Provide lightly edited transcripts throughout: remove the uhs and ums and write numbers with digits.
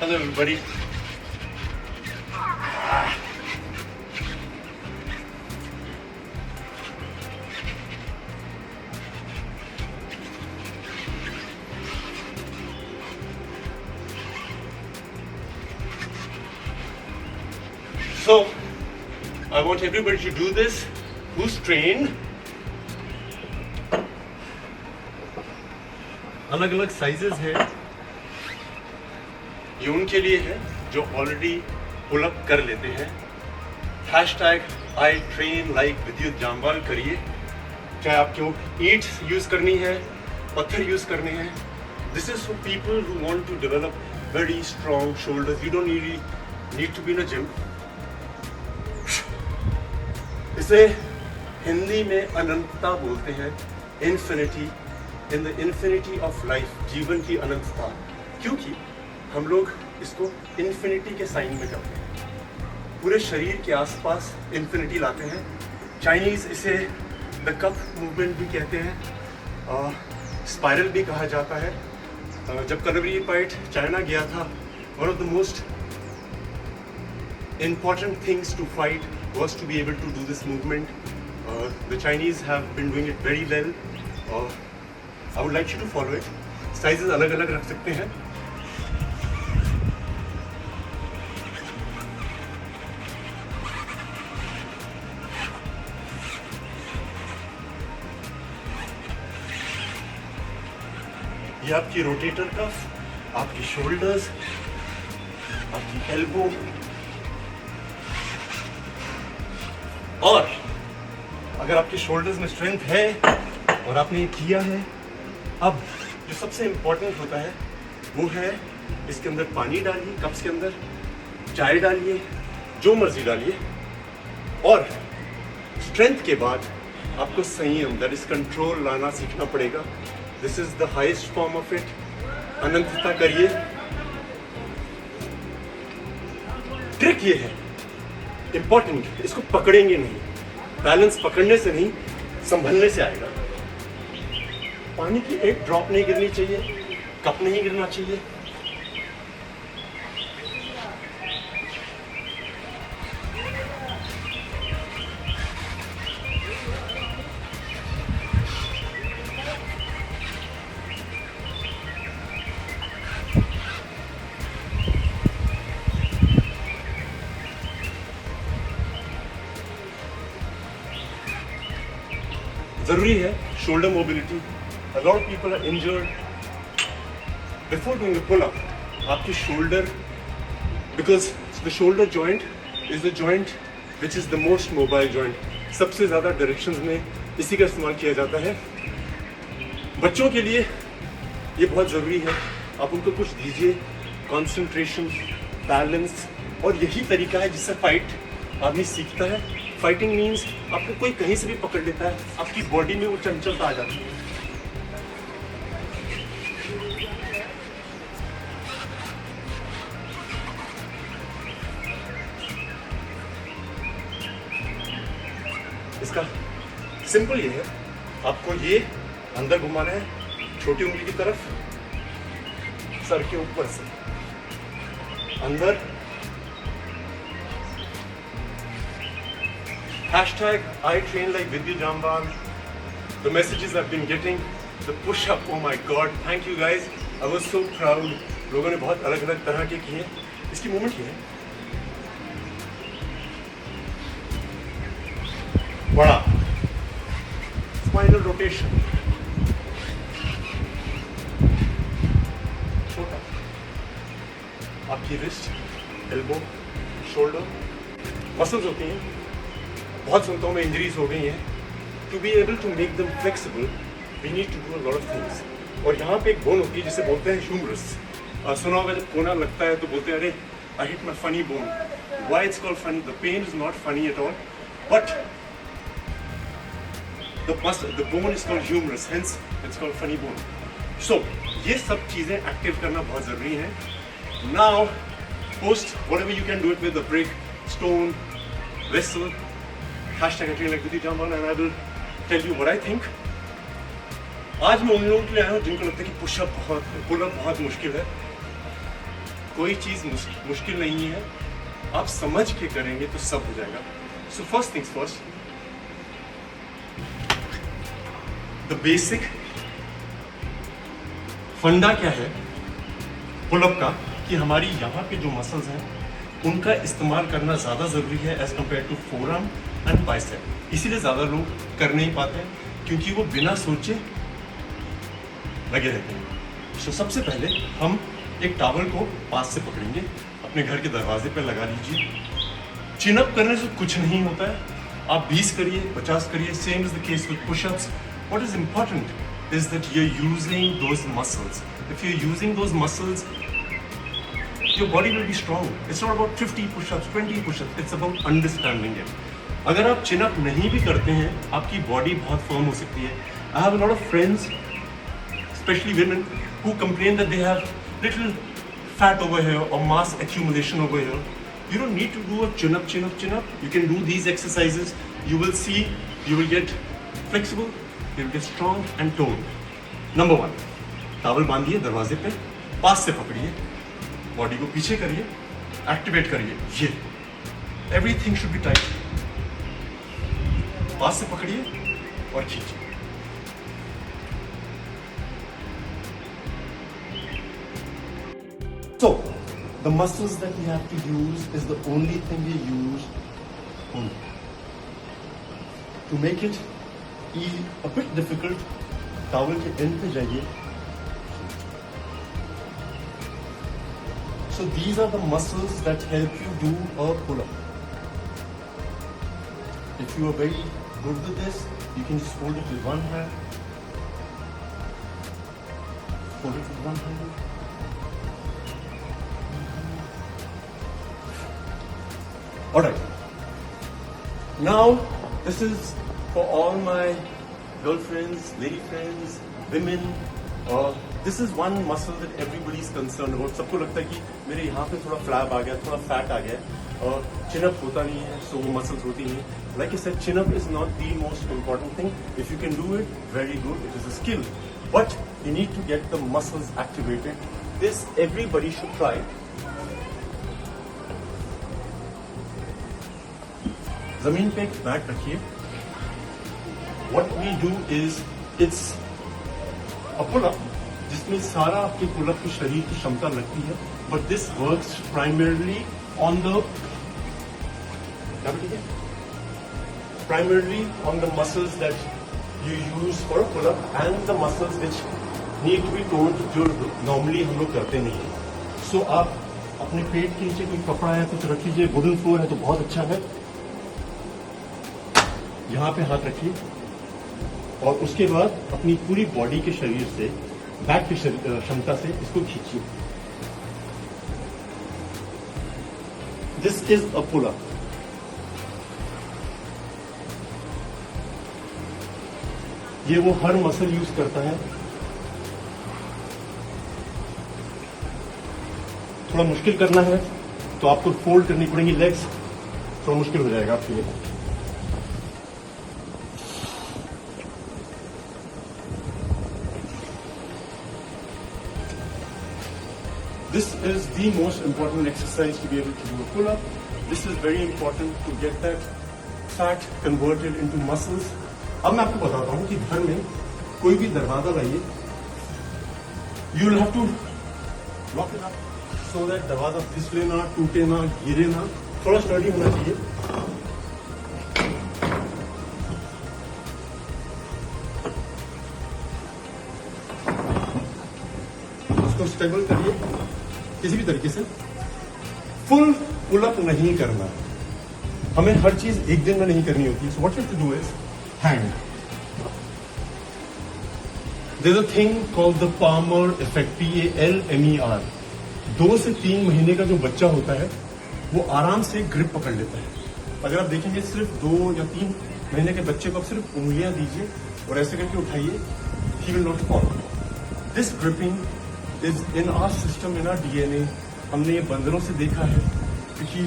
Hello everybody. So, I want everybody to do this who's trained. अलग अलग sizes है, ये उनके लिए है जो ऑलरेडी पुल अप कर लेते हैं। हैशटैग आई ट्रेन लाइक विद्युत जामवाल करिए, चाहे आपको ईंट यूज करनी है, पत्थर यूज करने हैं। This is for people who want to develop very strong shoulders. You don't need to be in a gym. इसे हिंदी में अनंतता बोलते हैं, infinity, in the infinity of life, जीवन की अनंतता। क्योंकि हम लोग इसको इन्फिनिटी के साइन में करते हैं, पूरे शरीर के आसपास इन्फिनिटी लाते हैं। चाइनीज इसे द कप मूवमेंट भी कहते हैं, स्पाइरल भी कहा जाता है। जब कलवरी फाइट चाइना गया था, one of the most important things to fight was to be able to do this movement. The Chinese have been doing it very well. I would like you to follow it. Sizes अलग अलग रख सकते हैं। ये आपकी rotator cuff, आपकी shoulders, आपकी elbow, और अगर आपके शोल्डर्स में स्ट्रेंथ है और आपने ये किया है, अब जो सबसे इम्पोर्टेंट होता है वो है इसके अंदर पानी डालिए, कप्स के अंदर चाय डालिए, जो मर्जी डालिए, और स्ट्रेंथ के बाद आपको संयम, दैट इज कंट्रोल, लाना सीखना पड़ेगा। This is the highest form of it. अनंतता करिए। ट्रिक ये है इंपॉर्टेंट, इसको पकड़ेंगे नहीं, बैलेंस पकड़ने से नहीं, संभलने से आएगा। पानी की एक ड्रॉप नहीं गिरनी चाहिए, कप नहीं गिरना चाहिए। जरूरी है shoulder mobility. A lot of people are injured before doing the pull-up. आपकी shoulder, because the shoulder joint is the joint which is the most mobile joint. सबसे ज़्यादा डायरेक्शंस में इसी का इस्तेमाल किया जाता है। बच्चों के लिए ये बहुत ज़रूरी है। आप उनको कुछ दीजिए, कंसंट्रेशन, बैलेंस, और यही तरीका है जिससे फाइट आदमी सीखता है। फाइटिंग मीन्स आपको कोई कहीं से भी पकड़ लेता है, आपकी बॉडी में वो चंचलता आ जाती है। इसका सिंपल ये है, आपको ये अंदर घुमाना है, छोटी उंगली की तरफ, सर के ऊपर से अंदर। Hashtag I train like Vidya Jamwal. The messages I've been getting, the push-up, oh my God, thank you guys. I was so proud. लोगों ने बहुत अलग अलग तरह के किए। इसकी मूवमेंट ये है, बड़ा स्पाइनल रोटेशन, छोटा, आपकी रिस्ट, एल्बो, शोल्डर, मसल्स होती हैं। बहुत संतों में इंजरीज हो गई हैं। To be able to make them flexible we need to do a lot of things. और यहाँ पे एक बोन होती है जिसे बोलते हैं ह्यूमरस। सुना होगा जब कोना लगता है तो बोलते हैं अरे I hit my funny bone. Why it's called funny? The pain is not funny at all, but the bone is called humerus, hence it's called funny bone. So ये सब चीज़ें एक्टिव करना बहुत ज़रूरी है। Now post whatever you can do it with a brick, stone, vessel, hashtag I train like Vidya Jamwal, and I will tell you what I think. आज मैं उन लोगों के लिए आया हूँ जिनको लगता है कि पुल अप बहुत मुश्किल है। कोई चीज़ मुश्किल नहीं है, आप समझ के करेंगे तो सब हो जाएगा। So first things first, the basic फंडा क्या है पुलअप का, कि हमारी यहाँ पे जो मसल्स हैं उनका इस्तेमाल करना ज़्यादा ज़रूरी है as compared to forearm and bicep. इसीलिए ज़्यादा लोग कर नहीं पाते हैं, क्योंकि वो बिना सोचे लगे रहते हैं। तो सबसे पहले हम एक टॉवल को पास से पकड़ेंगे, अपने घर के दरवाजे पर लगा लीजिए। चिनअप करने से कुछ नहीं होता है, आप 20 करिए, 50 करिए, same is the case with pushups. What is important is that you are using those muscles. If you are using those muscles, your body will be strong. It's not about 50 push-ups, 20 push-ups. It's about understanding it. अगर आप chin up नहीं भी करते हैं, आपकी body बहुत firm हो सकती है. I have a lot of friends, especially women, who complain that they have little fat over here or mass accumulation over here. You don't need to do a chin up, chin up, chin up. You can do these exercises. You will see, you will get flexible, you will get strong and toned. Number 1, towel बांधिए दरवाजे पे, पास से पकड़िए, body को पीछे करिए, activate करिए, ये everything should be tight. पास से पकड़िए और खींचिए। So the muscles that we have to use is the only thing we use only. To make it a bit difficult, towel के एंड पे जाइए। So these are the muscles that help you do a pull-up. If you are very good with this, you can just hold it with one hand. Hold it with one hand. Alright. Now, this is for all my girlfriends, lady friends, women. This is one muscle that everybody is concerned about. सबको लगता है कि मेरे यहाँ पे थोड़ा flap आ गया, थोड़ा फैट आ गया, और चिनअप होता नहीं है, so वो मसल्स होती नहीं। Like I said, chin-up is not the most important thing. If you can do it, very good. It is a skill, but you need to get the muscles activated. This everybody should try. जमीन पे एक mat रखिए। What we do is it's a pull-up जिसमें सारा आपके pull-up की शरीर की क्षमता लगती है, but this works primarily on the muscles that you use for a pull-up and the muscles which need to be toned, जो normally हम लोग करते नहीं है। So आप अपने पेट के नीचे कोई कपड़ा है कुछ रख लीजिए, वुडन फ्लोर है तो बहुत अच्छा है। यहाँ पे हाथ रखिए और उसके बाद अपनी पूरी बॉडी के शरीर से, बैक की क्षमता से इसको खींचिए। This is a pull up. ये वो हर मसल यूज करता है। थोड़ा मुश्किल करना है तो आपको फोल्ड करनी पड़ेंगी लेग्स, थोड़ा मुश्किल हो जाएगा आपके लिए। This is the most important exercise to be able to do a pull-up. This is very important to get that fat converted into muscles. अब मैं आपको बताता हूँ कि घर में कोई भी दरवाजा लाइए, you will have to lock it up so that दरवाजा फिसले ना, टूटे ना, गिरे ना, थोड़ा स्टडी होना चाहिए। उसको स्टेबल करिए किसी भी तरीके से। फुल पुल-अप नहीं करना, हमें हर चीज एक दिन में नहीं करनी होती। So what you have to do is hand. There is a thing called the Palmer effect, PALMER। 2 से 3 महीने का जो बच्चा होता है वो आराम से ग्रिप पकड़ लेता है। अगर आप देखेंगे सिर्फ 2 या 3 महीने के बच्चे को आप सिर्फ उंगलियां दीजिए और ऐसे करके उठाइए, he will not fall. This gripping is in our system, in our DNA। हमने ये बंदरों से देखा है, क्योंकि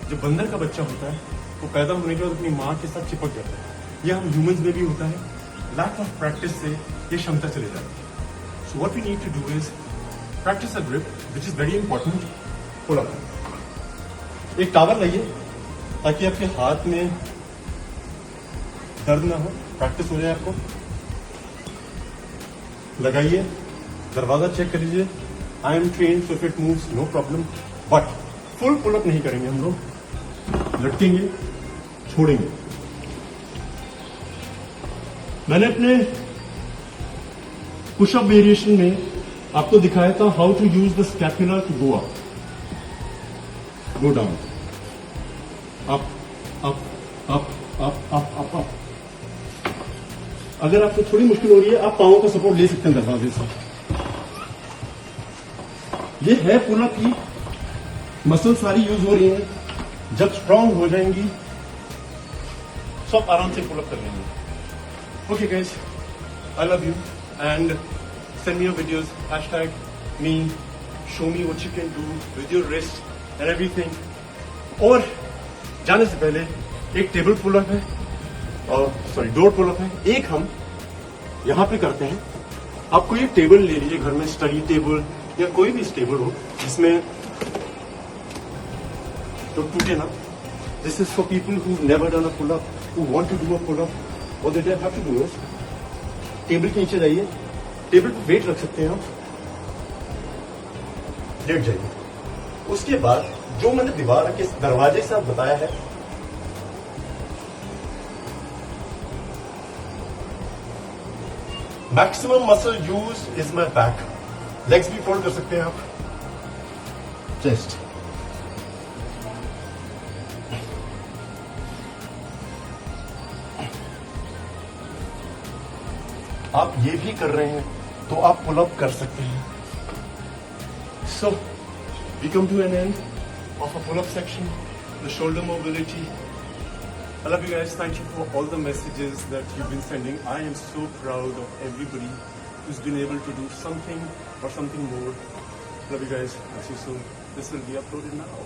जो बंदर का बच्चा होता है वो पैदा होने के बाद अपनी माँ के साथ चिपक जाता है। यह हम ह्यूमंस में भी होता है। लैक ऑफ प्रैक्टिस से ये क्षमता चली जाती है। So what we need to do is practice a grip, which is very important. Pull up. एक टावल लाइए ताकि आपके हाथ में दर्द ना हो, प्रैक्टिस हो जाए आपको। लगाइए, दरवाजा चेक कर लीजिए। I am train so if it moves no problem, but full pull up नहीं करेंगे हम लोग। लटकेंगे, छोड़ेंगे। मैंने अपने पुशअप वेरिएशन में आपको दिखाया था how to use the scapula to go up, go down, up up up up up up up. अगर आपको थोड़ी मुश्किल हो रही है, आप पांवों का सपोर्ट ले सकते हैं दरवाजे से। ये है पुल अप की मसल सारी यूज हो रही है। जब स्ट्रांग हो जाएंगी सब आराम से पुल अप कर लेंगे। Okay guys, I love you and send me your videos, #me, show me what you can do with your wrist and everything. और जाने से पहले एक टेबल पुल अप है और डोर पुल अप है, एक हम यहां पे करते हैं। आपको ये टेबल ले लीजिए घर में, स्टडी टेबल या कोई भी टेबल हो जिसमें तो टूटे ना। This is for people who never done a pull up, who want to do a pull up. What they have to do is table के नीचे जाइए, टेबल पे वेट रख सकते हैं आप, लेट जाइए। उसके बाद जो मैंने दीवार के दरवाजे से आप बताया है, maximum muscle use is my back. Legs भी फोल्ड कर सकते हैं आप, चेस्ट। आप ये भी कर रहे हैं तो आप पुल अप कर सकते हैं। So we come to an end of a pull up section, the shoulder mobility. I love you guys. Thank you for all the messages that you've been sending. I am so proud of everybody who's been able to do something or something more. Love you guys. I'll see you soon. This will be uploaded now.